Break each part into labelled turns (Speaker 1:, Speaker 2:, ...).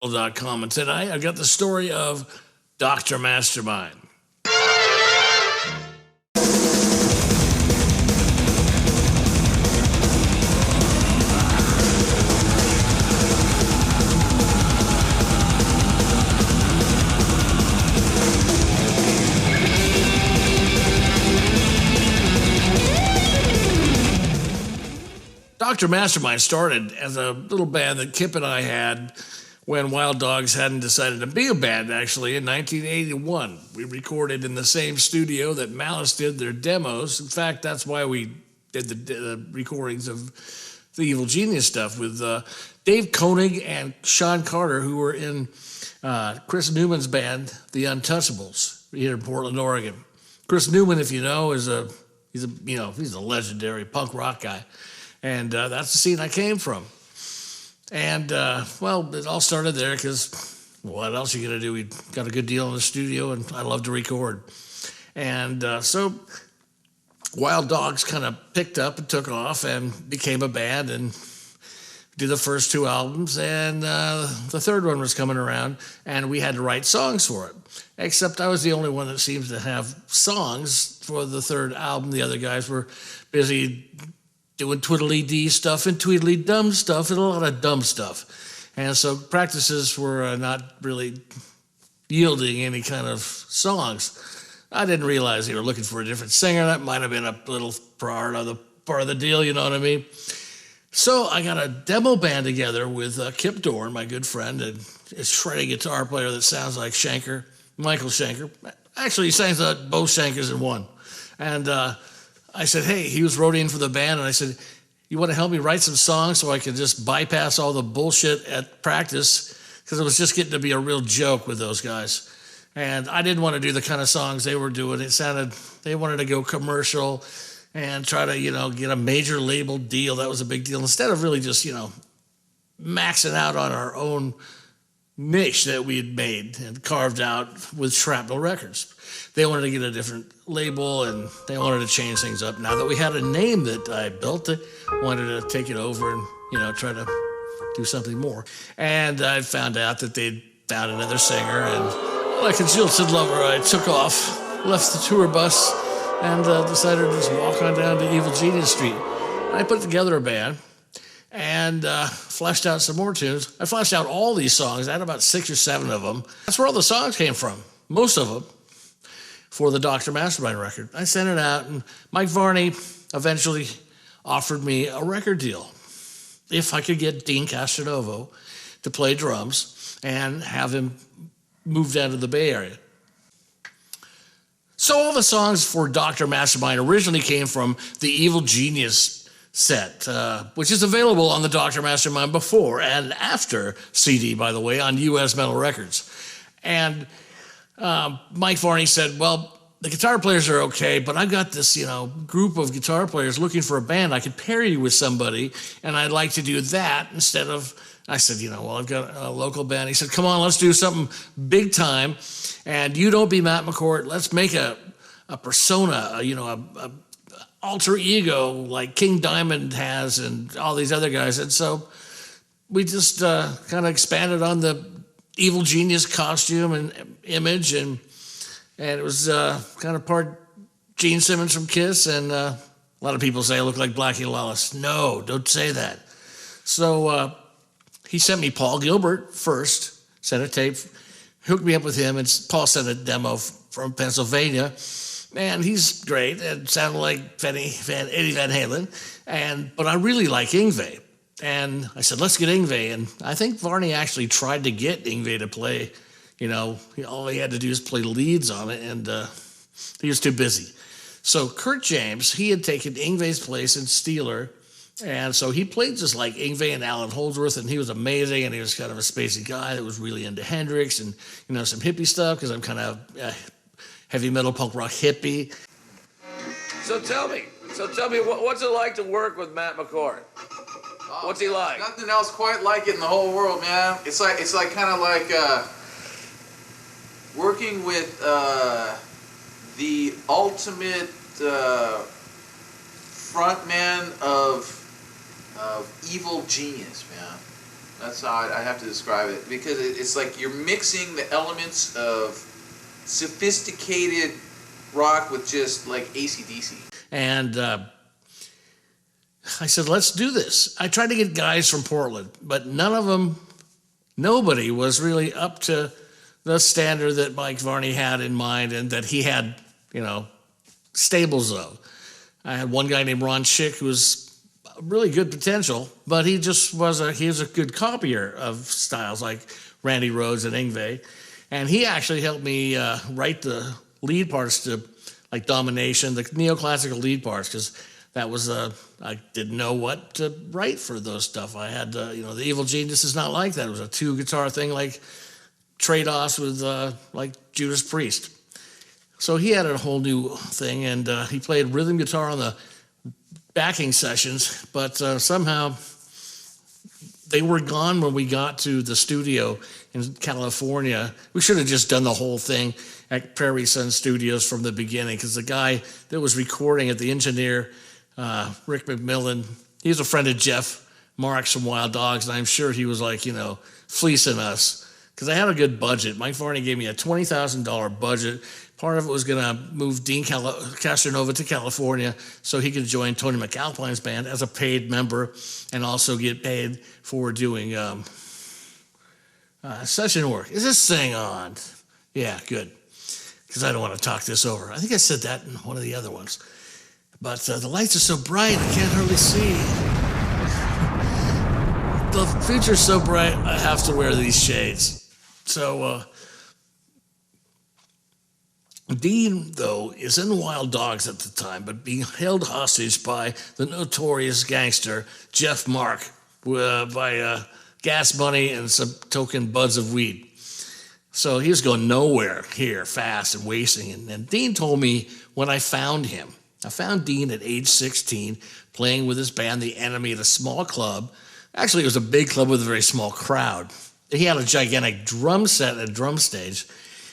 Speaker 1: .com, and tonight I've got the story of Dr. Mastermind. Dr. Mastermind started as a little band that Kip and I had when Wild Dogs hadn't decided to be a band, actually, in 1981. We recorded in the same studio that Malice did their demos. In fact, that's why we did the recordings of the Evil Genius stuff with Dave Koenig and Sean Carter, who were in Chris Newman's band, The Untouchables, here in Portland, Oregon. Chris Newman, if you know, he's a legendary punk rock guy. And that's the scene I came from. And, well, it all started there because what else are you going to do? We got a good deal in the studio, and I love to record. And so Wild Dogs kind of picked up and took off and became a band and did the first two albums. And the third one was coming around, and we had to write songs for it. Except I was the only one that seems to have songs for the third album. The other guys were busy doing twiddly-dee stuff and tweedly-dum stuff and a lot of dumb stuff. And so practices were not really yielding any kind of songs. I didn't realize they were looking for a different singer. That might have been a little part of the deal, you know what I mean? So I got a demo band together with Kip Dorn, my good friend, and a shredding guitar player that sounds like Schenker, Michael Schenker. Actually, he sings both Schenkers in one. And I said, hey, he was wrote in for the band, and I said, you want to help me write some songs so I can just bypass all the bullshit at practice? Because it was just getting to be a real joke with those guys. And I didn't want to do the kind of songs they were doing. They wanted to go commercial and try to, get a major label deal. That was a big deal. Instead of really just, maxing out on our own niche that we had made and carved out with Shrapnel Records. They wanted to get a different label, and they wanted to change things up. Now that we had a name that I built, they wanted to take it over and, try to do something more. And I found out that they'd found another singer, and like a jilted lover, I took off, left the tour bus, and decided to just walk on down to Evil Genius Street. I put together a band and fleshed out some more tunes. I fleshed out all these songs. I had about 6 or 7 of them. That's where all the songs came from, most of them, for the Dr. Mastermind record. I sent it out, and Mike Varney eventually offered me a record deal if I could get Dean Castronovo to play drums and have him move down to the Bay Area. So all the songs for Dr. Mastermind originally came from the Evil Genius set, which is available on the Dr. Mastermind before and after CD, by the way, on US Metal Records. And Mike Varney said, well, the guitar players are okay, but I've got this, group of guitar players looking for a band. I could pair you with somebody, and I'd like to do that instead of, I said, I've got a local band. He said, come on, let's do something big time, and you don't be Matt McCourt. Let's make a persona, a alter ego like King Diamond has and all these other guys. And so we just kind of expanded on the Evil Genius costume and image, and it was kind of part Gene Simmons from Kiss, and a lot of people say I look like Blackie Lawless. No, don't say that. So he sent me Paul Gilbert first, sent a tape, hooked me up with him, and Paul sent a demo from Pennsylvania. Man, he's great. It sounded like Eddie Van Halen, but I really like Yngwie. And I said, let's get Yngwie. And I think Varney actually tried to get Yngwie to play, all he had to do is play leads on it, and he was too busy. So Kurt James, he had taken Yngwie's place in Steeler, and so he played just like Yngwie and Alan Holdsworth, and he was amazing, and he was kind of a spacey guy that was really into Hendrix and, some hippie stuff, because I'm kind of heavy metal punk rock hippie. So tell me, what's it like to work with Matt McCourt? What's he like?
Speaker 2: Nothing else quite like it in the whole world, man. It's like kind of like working with the ultimate frontman of Evil Genius, man. That's how I have to describe it, because it's like you're mixing the elements of sophisticated rock with just like AC/DC.
Speaker 1: And I said, let's do this. I tried to get guys from Portland, but nobody was really up to the standard that Mike Varney had in mind and that he had, stables of. I had one guy named Ron Schick who was really good potential, but he just was a good copier of styles like Randy Rhoads and Yngwie. And he actually helped me write the lead parts to like Domination, the neoclassical lead parts, because that was I didn't know what to write for those stuff. I had the Evil Genius is not like that. It was a 2-guitar thing like trade-offs with like Judas Priest. So he added a whole new thing, and he played rhythm guitar on the backing sessions, but somehow they were gone when we got to the studio in California. We should have just done the whole thing at Prairie Sun Studios from the beginning, because the guy that was recording it, the engineer, Rick McMillan, he's a friend of Jeff Marks from Wild Dogs, and I'm sure he was like, fleecing us, because I had a good budget. Mike Varney gave me a $20,000 budget. Part of it was going to move Dean Castronovo to California so he could join Tony McAlpine's band as a paid member and also get paid for doing session work. Is this thing on? Yeah, good. Because I don't want to talk this over. I think I said that in one of the other ones. But the lights are so bright, I can't hardly see. The future's so bright, I have to wear these shades. So, Dean, though, is in Wild Dogs at the time, but being held hostage by the notorious gangster Jeff Mark by gas money and some token buds of weed. So he was going nowhere here fast and wasting it. And Dean told me when I found him, I found Dean at age 16 playing with his band, The Enemy, at a small club. Actually, it was a big club with a very small crowd. He had a gigantic drum set and a drum stage,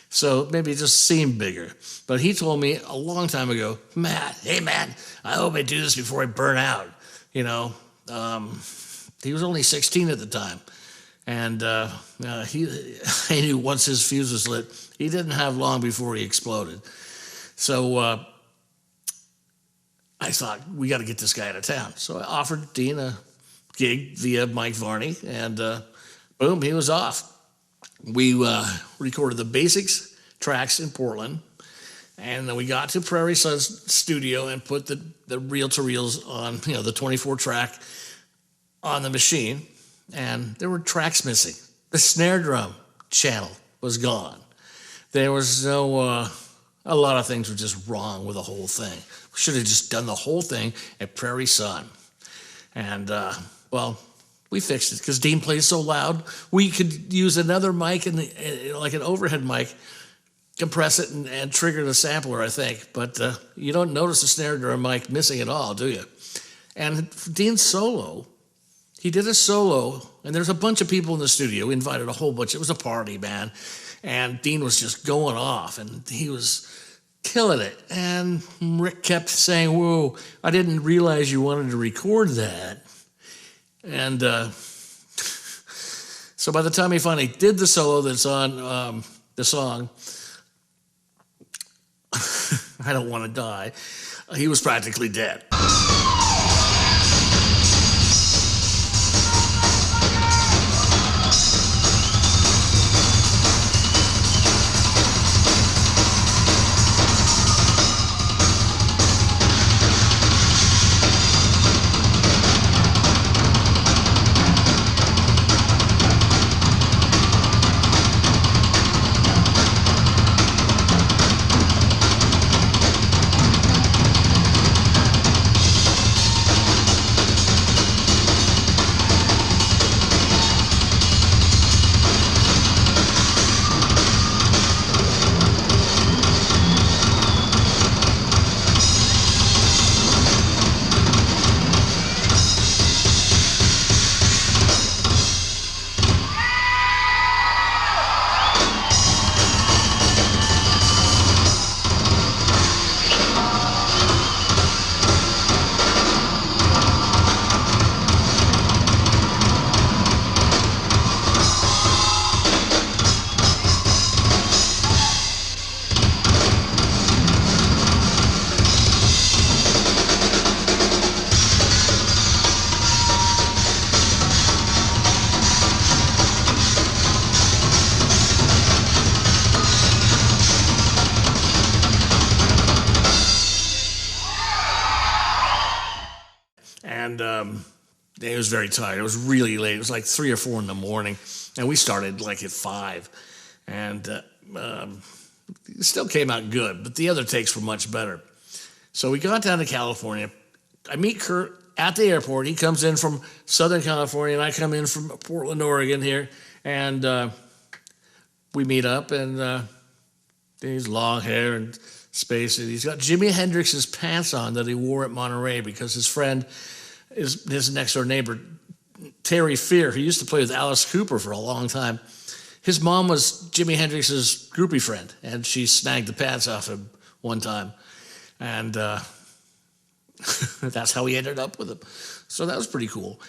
Speaker 1: so maybe it just seemed bigger. But he told me a long time ago, Matt, hey, man, I hope I do this before I burn out. He was only 16 at the time. And he knew once his fuse was lit, he didn't have long before he exploded. So I thought, we got to get this guy out of town. So I offered Dean a gig via Mike Varney, and boom, he was off. We recorded the basics tracks in Portland, and then we got to Prairie Sun's studio and put the reel-to-reels on, the 24-track on the machine, and there were tracks missing. The snare drum channel was gone. There was no, a lot of things were just wrong with the whole thing. We should have just done the whole thing at Prairie Sun. And, we fixed it because Dean plays so loud. We could use another mic, like an overhead mic, compress it and trigger the sampler, I think. But you don't notice the snare drum mic missing at all, do you? And Dean's solo, he did a solo, and there's a bunch of people in the studio. We invited a whole bunch. It was a party, man. And Dean was just going off, and he was killing it. And Rick kept saying, whoa, I didn't realize you wanted to record that. And so by the time he finally did the solo that's on the song, I Don't Want to Die, he was practically dead. he was very tired. It was really late. It was like 3 or 4 in the morning, and we started like at 5, and it still came out good, but the other takes were much better. So we got down to California. I meet Kurt at the airport. He comes in from Southern California, and I come in from Portland, Oregon here, and we meet up, and he's long hair and space, and he's got Jimi Hendrix's pants on that he wore at Monterey because his friend is his next door neighbor, Terry Fear, who used to play with Alice Cooper for a long time. His mom was Jimi Hendrix's groupie friend, and she snagged the pants off him one time, and that's how we ended up with him. So that was pretty cool.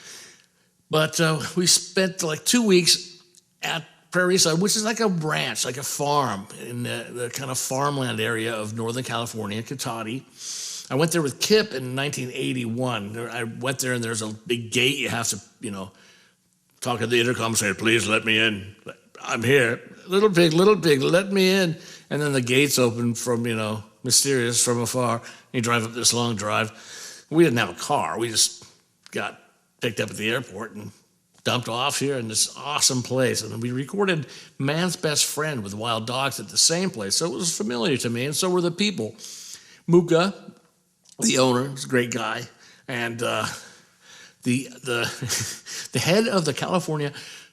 Speaker 1: But we spent like 2 weeks at Prairie Sun, which is like a ranch, like a farm in the kind of farmland area of Northern California, Cotati. I went there with Kip in 1981. I went there, and there's a big gate. You have to, talk at the intercom and say, "Please let me in. I'm here. Little pig, let me in." And then the gates open from, mysterious from afar. You drive up this long drive. We didn't have a car. We just got picked up at the airport and dumped off here in this awesome place. And we recorded Man's Best Friend with Wild Dogs at the same place. So it was familiar to me, and so were the people. Muka, the owner, was a great guy. And the head of the California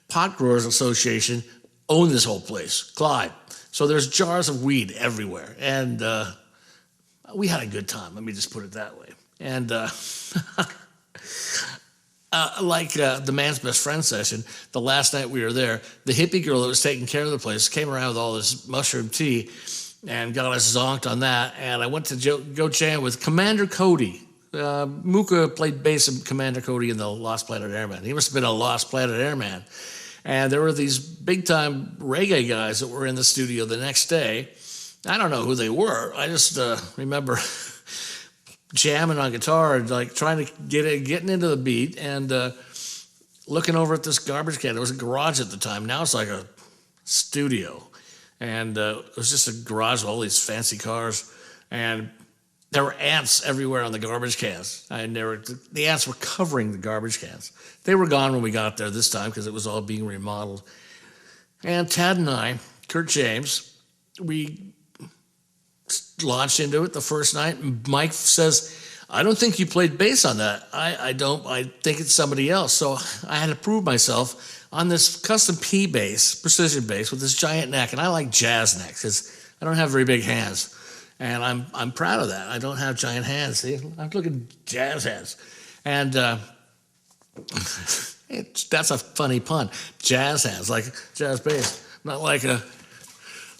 Speaker 1: Pot Growers Association owned this whole place, Clyde. So there's jars of weed everywhere. And we had a good time, let me just put it that way. And the Man's Best Friend session, the last night we were there, the hippie girl that was taking care of the place came around with all this mushroom tea and got us zonked on that. And I went to go jam with Commander Cody. Muka played bass in Commander Cody in the Lost Planet Airman. He must have been a Lost Planet Airman. And there were these big-time reggae guys that were in the studio the next day. I don't know who they were. I just remember jamming on guitar and like trying to getting into the beat and looking over at this garbage can. It was a garage at the time. Now it's like a studio. And it was just a garage with all these fancy cars. And there were ants everywhere on the garbage cans. The ants were covering the garbage cans. They were gone when we got there this time because it was all being remodeled. And Tad and I, Kurt James, we launched into it the first night. Mike says, "I don't think you played bass on that. I don't. I think it's somebody else." So I had to prove myself on this custom P bass, precision bass with this giant neck. And I like jazz necks because I don't have very big hands. And I'm proud of that. I don't have giant hands. See, I'm looking jazz hands. And that's a funny pun. Jazz hands, like jazz bass. Not like a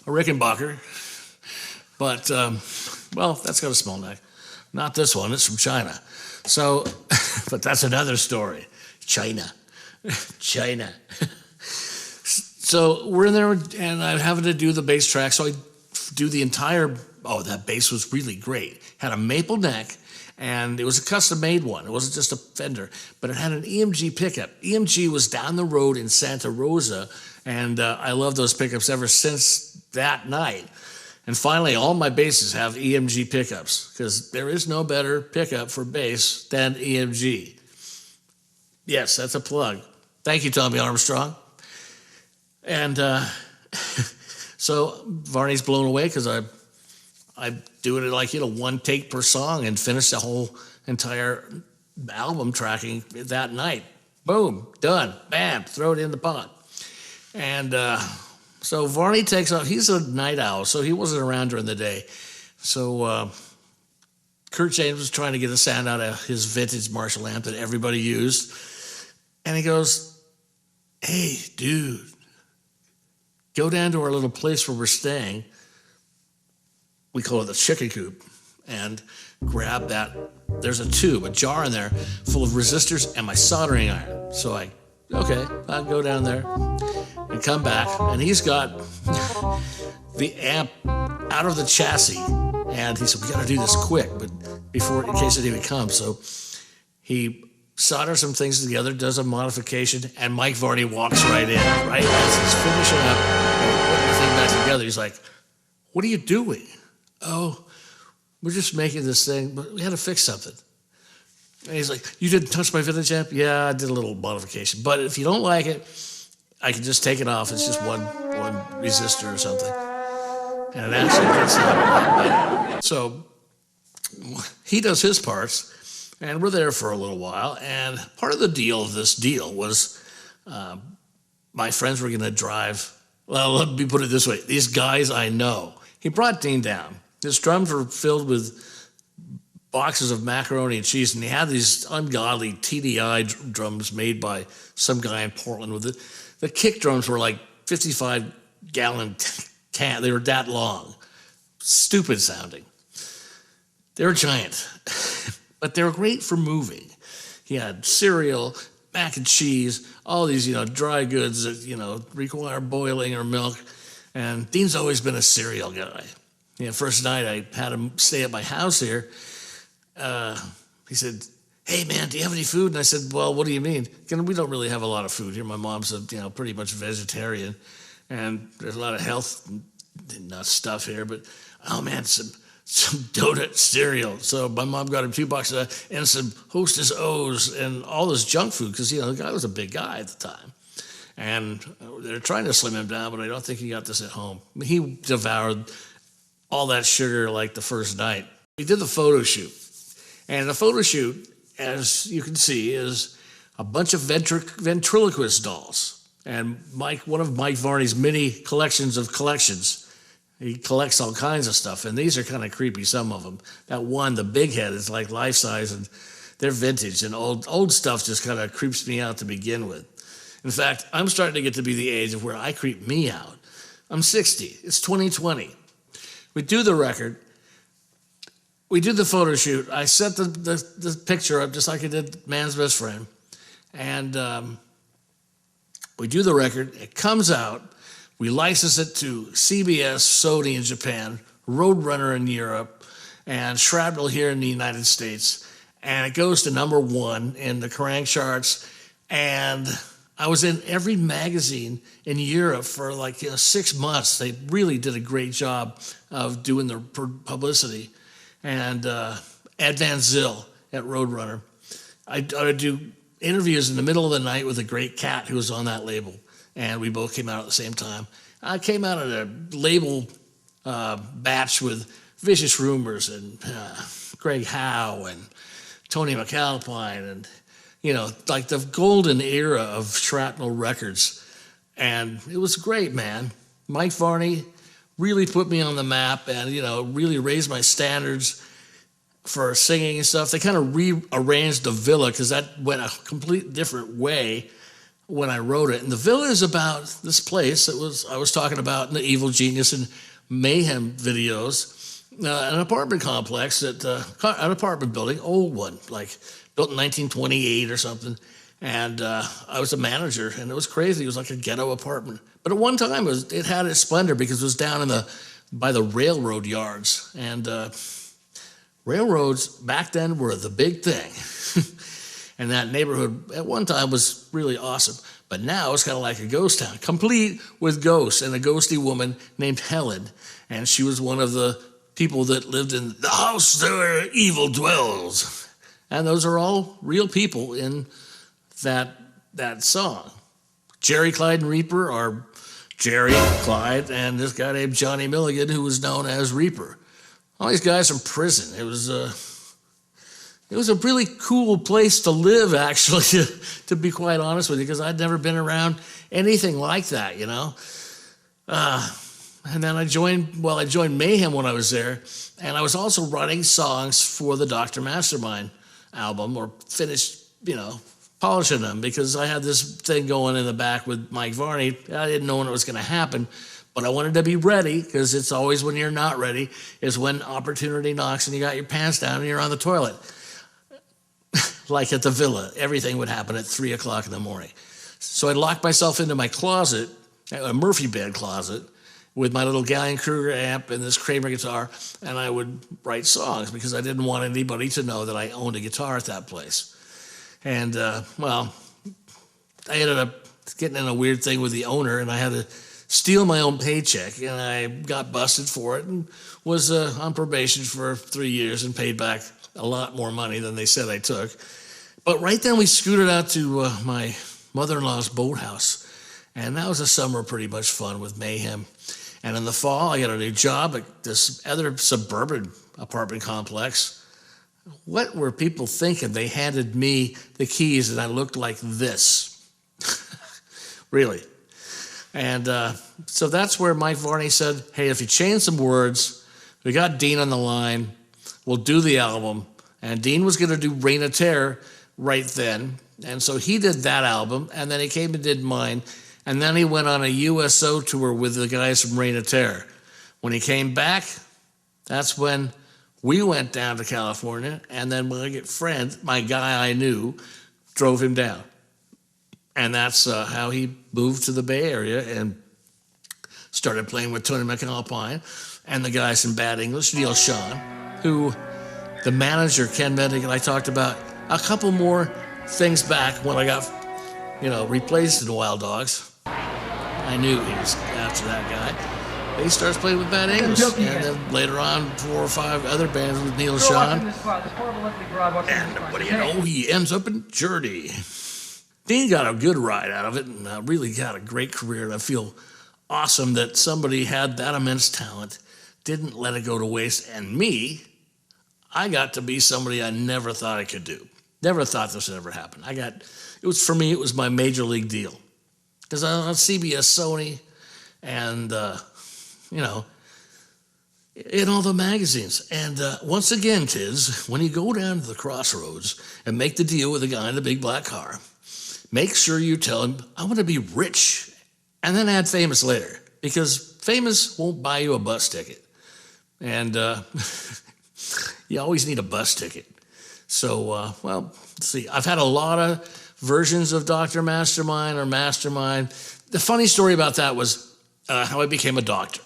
Speaker 1: Rickenbacker. But, that's got a small neck. Not this one. It's from China. So, but that's another story. China. So we're in there, and I'm having to do the bass track. So I do the entire... Oh, that bass was really great. Had a maple neck, and it was a custom-made one. It wasn't just a Fender, but it had an EMG pickup. EMG was down the road in Santa Rosa, and I love those pickups ever since that night. And finally, all my basses have EMG pickups, because there is no better pickup for bass than EMG. Yes, that's a plug. Thank you, Tommy Armstrong. And so Varney's blown away because I do it like, one take per song and finish the whole entire album tracking that night. Boom, done, bam, throw it in the pot. And so Varney takes off. He's a night owl, so he wasn't around during the day. So Kurt James was trying to get the sound out of his vintage Marshall amp that everybody used. And he goes, "Hey, dude, go down to our little place where we're staying. We call it the chicken coop, and grab that. There's a jar in there full of resistors and my soldering iron." So I'll go down there and come back, and he's got the amp out of the chassis, and he said, "We got to do this quick, but in case it even comes." So he solders some things together, does a modification, and Mike Varney walks right in, right as he's finishing up and putting the thing back together. He's like, "What are you doing?" "Oh, we're just making this thing, but we had to fix something." And he's like, you didn't touch my village amp? Yeah, I did a little modification. But if you don't like it, I can just take it off. It's just one resistor or something. And it actually gets a lot better. So he does his parts, and we're there for a little while. And part of the deal of this deal was my friends were going to drive. Well, let me put it this way. These guys I know. He brought Dean down. His drums were filled with boxes of macaroni and cheese, and he had these ungodly TDI drums made by some guy in Portland. With the kick drums were like 55-gallon can. They were that long. Stupid sounding. They were giant, but they were great for moving. He had cereal, mac and cheese, all these, dry goods that, require boiling or milk. And Dean's always been a cereal guy. First night I had him stay at my house here. He said, hey, man, do you have any food? And I said, well, what do you mean? We don't really have a lot of food here. My mom's pretty much vegetarian, and there's a lot of health nut stuff here. But, oh, man, some donut cereal. So my mom got him 2 bucks of that and some Hostess O's and all this junk food because, the guy was a big guy at the time. And they're trying to slim him down, but I don't think he got this at home. He devoured all that sugar like the first night. We did the photo shoot. And the photo shoot, as you can see, is a bunch of ventriloquist dolls. And one of Mike Varney's many collections of collections. He collects all kinds of stuff, and these are kind of creepy, some of them. That one, the big head, is like life-size, and they're vintage, and old stuff just kind of creeps me out to begin with. In fact, I'm starting to get to be the age of where I creep me out. I'm 60. It's 2020. We do the record. We do the photo shoot. I set the picture up just like I did Man's Best Friend. And we do the record. It comes out. We license it to CBS, Sony in Japan, Roadrunner in Europe, and Shrapnel here in the United States. And it goes to #1 in the Kerrang charts. And I was in every magazine in Europe for 6 months. They really did a great job of doing the publicity. And Ed Van Zyl at Roadrunner. I would do interviews in the middle of the night with a great cat who was on that label. And we both came out at the same time. I came out at a label batch with Vicious Rumors and Greg Howe and Tony McAlpine and, the golden era of Shrapnel Records. And it was great, man. Mike Varney really put me on the map and, really raised my standards for singing and stuff. They kind of rearranged the Villa because that went a complete different way when I wrote it. And the Villa is about this place that I was talking about in the Evil Genius and Mayhem videos, an apartment complex, an apartment building, old one, built in 1928 or something. And I was a manager, and it was crazy. It was like a ghetto apartment. But at one time, it had its splendor because it was down by the railroad yards. And railroads back then were the big thing. And that neighborhood at one time was really awesome. But now it's kind of like a ghost town, complete with ghosts and a ghosty woman named Helen. And she was one of the people that lived in the house where evil dwells. And those are all real people in that song. Jerry, Clyde, and Reaper are Jerry, Clyde, and this guy named Johnny Milligan, who was known as Reaper. All these guys from prison. It was a really cool place to live, actually, to be quite honest with you, because I'd never been around anything like that, And then I joined Mayhem when I was there, and I was also writing songs for the Dr Mastermind album, or finished, polishing them, because I had this thing going in the back with Mike Varney. I didn't know when it was going to happen, but I wanted to be ready, because it's always when you're not ready is when opportunity knocks and you got your pants down and you're on the toilet. Like at the Villa, everything would happen at 3 o'clock in the morning. So I'd lock myself into my closet, a Murphy bed closet, with my little Gallion Kruger amp and this Kramer guitar, and I would write songs because I didn't want anybody to know that I owned a guitar at that place. And, I ended up getting in a weird thing with the owner, and I had to steal my own paycheck, and I got busted for it and was on probation for 3 years and paid back a lot more money than they said I took. But right then we scooted out to my mother-in-law's boathouse. And that was a summer pretty much fun with mayhem. And in the fall, I got a new job at this other suburban apartment complex. What were people thinking? They handed me the keys and I looked like this. Really. And so that's where Mike Varney said, hey, if you change some words, we got Dean on the line, we'll do the album. And Dean was going to do Reign of Terror right then. And so he did that album, and then he came and did mine. And then he went on a USO tour with the guys from Reign of Terror. When he came back, that's when we went down to California, and then my friend, my guy I knew, drove him down. And that's how he moved to the Bay Area and started playing with Tony McAlpine and the guys from Bad English, Neil Sean, who the manager, Ken Mendig, and I talked about a couple more things back when I got, replaced in Wild Dogs. I knew he was after that guy. He starts playing with Bad English, and then later on, 4 or 5 other bands with Neil Sean. And what do you know, he ends up in Journey. Dean got a good ride out of it and really got a great career. And I feel awesome that somebody had that immense talent, didn't let it go to waste. And me, I got to be somebody I never thought I could do. Never thought this would ever happen. It was my major league deal. Because I was on CBS, Sony, and, in all the magazines. And once again, Tiz, when you go down to the crossroads and make the deal with the guy in the big black car, make sure you tell him, I want to be rich, and then add famous later, because famous won't buy you a bus ticket. And you always need a bus ticket. So, let's see. I've had a lot of versions of Dr. Mastermind or Mastermind. The funny story about that was how I became a doctor.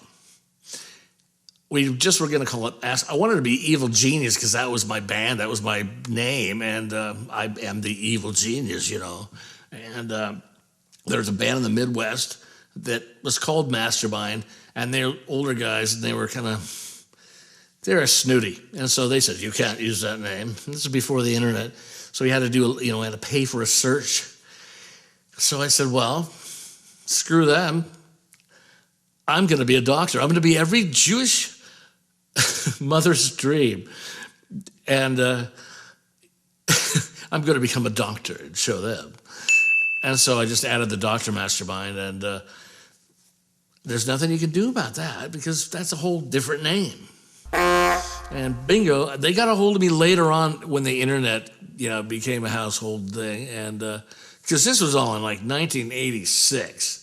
Speaker 1: We just were going to call it, I wanted to be Evil Genius because that was my band, that was my name, and I am the Evil Genius, And there's a band in the Midwest that was called Mastermind, and they're older guys, and they were they're snooty. And so they said, you can't use that name. This is before the internet. So we had to had to pay for a search. So I said, well, screw them. I'm going to be a doctor. I'm going to be every Jewish mother's dream. And I'm going to become a doctor and show them. And so I just added the Dr. Mastermind, and there's nothing you can do about that because that's a whole different name. And bingo, they got a hold of me later on when the internet, became a household thing. And because this was all in like 1986.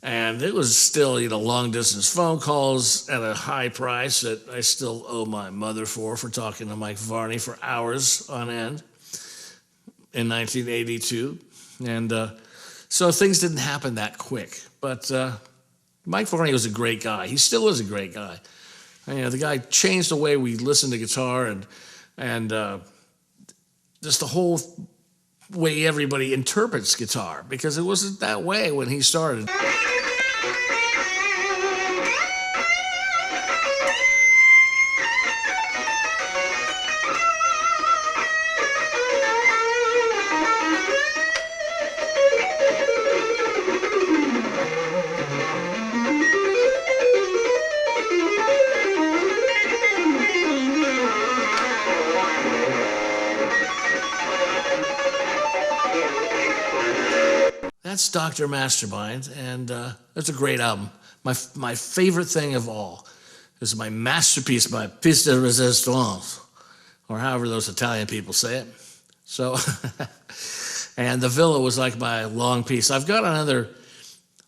Speaker 1: And it was still, long distance phone calls at a high price that I still owe my mother for talking to Mike Varney for hours on end in 1982. And so things didn't happen that quick. But Mike Varney was a great guy. He still is a great guy. The guy changed the way we listen to guitar and just the whole way everybody interprets guitar, because it wasn't that way when he started. That's Dr. Mastermind, and it's a great album. My favorite thing of all is my masterpiece, my piece de resistance, or however those Italian people say it. So, and The Villa was like my long piece. I've got another,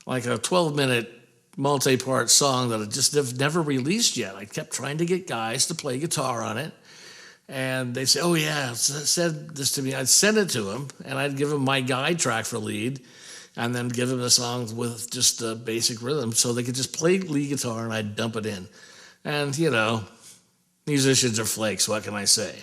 Speaker 1: like a 12-minute multi-part song that I just have never released yet. I kept trying to get guys to play guitar on it. And they'd say, oh yeah, said this to me. I'd send it to them, and I'd give them my guide track for lead, and then give them the songs with just a basic rhythm so they could just play lead guitar, and I'd dump it in. And, musicians are flakes, what can I say?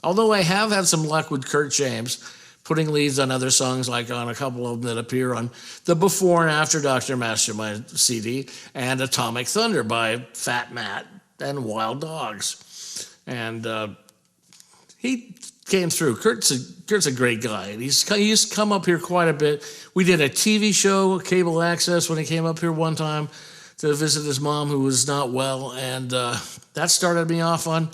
Speaker 1: Although I have had some luck with Kurt James, putting leads on other songs, like on a couple of them that appear on the Before and After Dr. Mastermind CD, and Atomic Thunder by Fat Matt and Wild Dogs. And he came through. Kurt's a great guy, and he used to come up here quite a bit. We did a TV show, cable access, when he came up here one time to visit his mom who was not well, and that started me off on,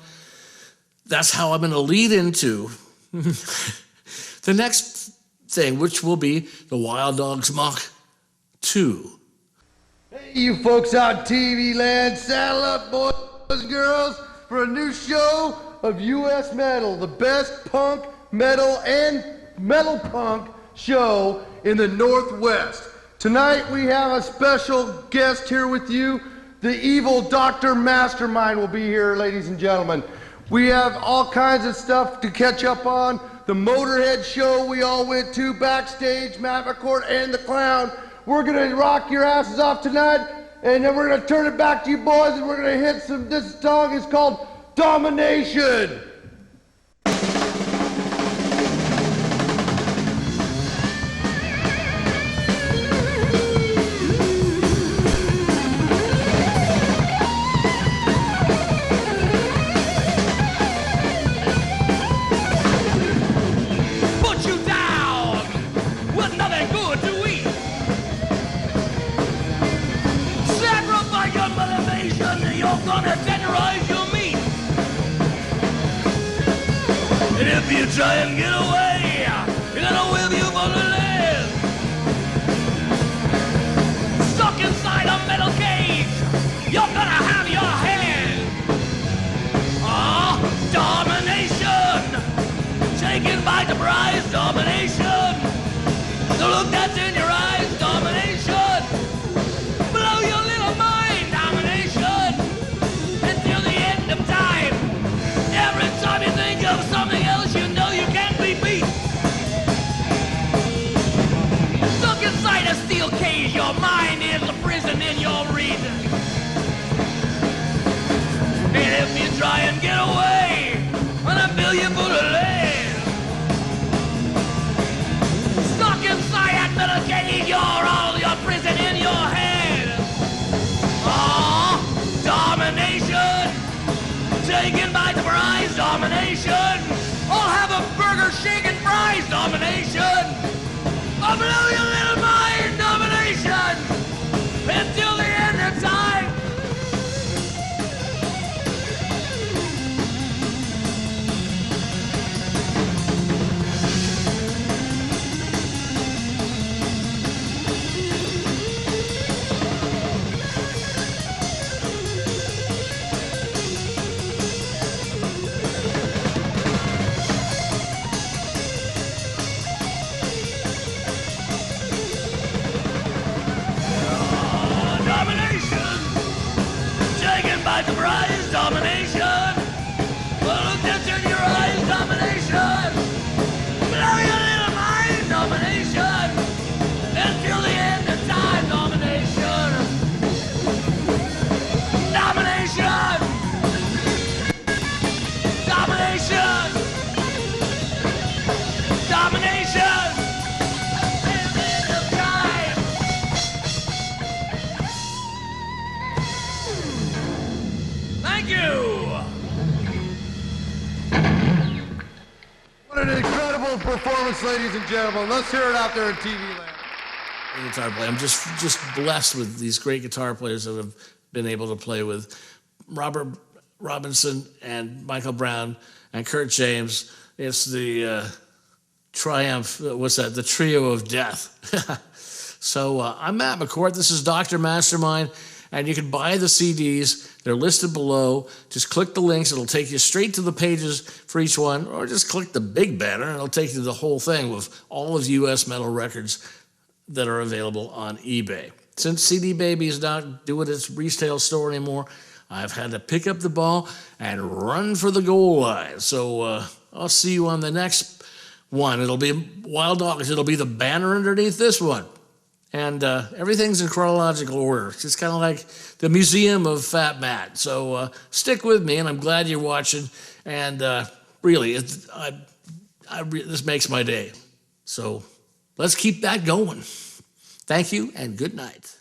Speaker 1: that's how I'm going to lead into the next thing, which will be the Wild Dogs Mach 2.
Speaker 3: Hey, you folks out in TV land, saddle up, boys and girls, for a new show of U.S. metal, the best punk, metal, and metal punk show in the Northwest. Tonight we have a special guest here with you. The evil Dr. Mastermind will be here, ladies and gentlemen. We have all kinds of stuff to catch up on. The Motorhead show we all went to backstage, Matt McCourt and the Clown. We're gonna rock your asses off tonight, and then we're gonna turn it back to you boys, and we're gonna hit some, this song is called Domination.
Speaker 4: If you try and get away, you're gonna whip you for the land. Stuck inside a metal cage, you're gonna have your hand. Domination, taken by surprise, domination. The look that's in your eyes, domination. Blow your little mind, domination. Until the end of time. Every time you think of something else, you know you can't be beat. Stuck inside a steel cage, your mind is a prison in your reason. And if you try and get away, I'll fill you full of lead. Stuck inside that metal cage, you're all your prison in your head. Domination, taken by surprise, domination. I'll have a burger, shake and fries, domination. I'll blow your little mind, domination. Until the end of time. By surprise, domination. Well, look that's in your eyes, domination. Blow your little mind, domination. Until the end of time, domination. Domination. Domination. Domination. Till the end of time. Thank you!
Speaker 3: What an incredible performance, ladies and gentlemen. Let's hear it out there in TV land.
Speaker 1: Guitar player. I'm just blessed with these great guitar players that have been able to play with Robert Robinson and Michael Brown and Kurt James. It's the triumph, what's that? The trio of death. So I'm Matt McCourt. This is Dr. Mastermind, and you can buy the CDs. They're listed below. Just click the links. It'll take you straight to the pages for each one, or just click the big banner, and it'll take you to the whole thing with all of U.S. metal records that are available on eBay. Since CD Baby is not doing its retail store anymore, I've had to pick up the ball and run for the goal line. So I'll see you on the next one. It'll be Wild Dogs. It'll be the banner underneath this one. And everything's in chronological order. It's kind of like the Museum of Fat Matt. So stick with me, and I'm glad you're watching. And really, this makes my day. So let's keep that going. Thank you, and good night.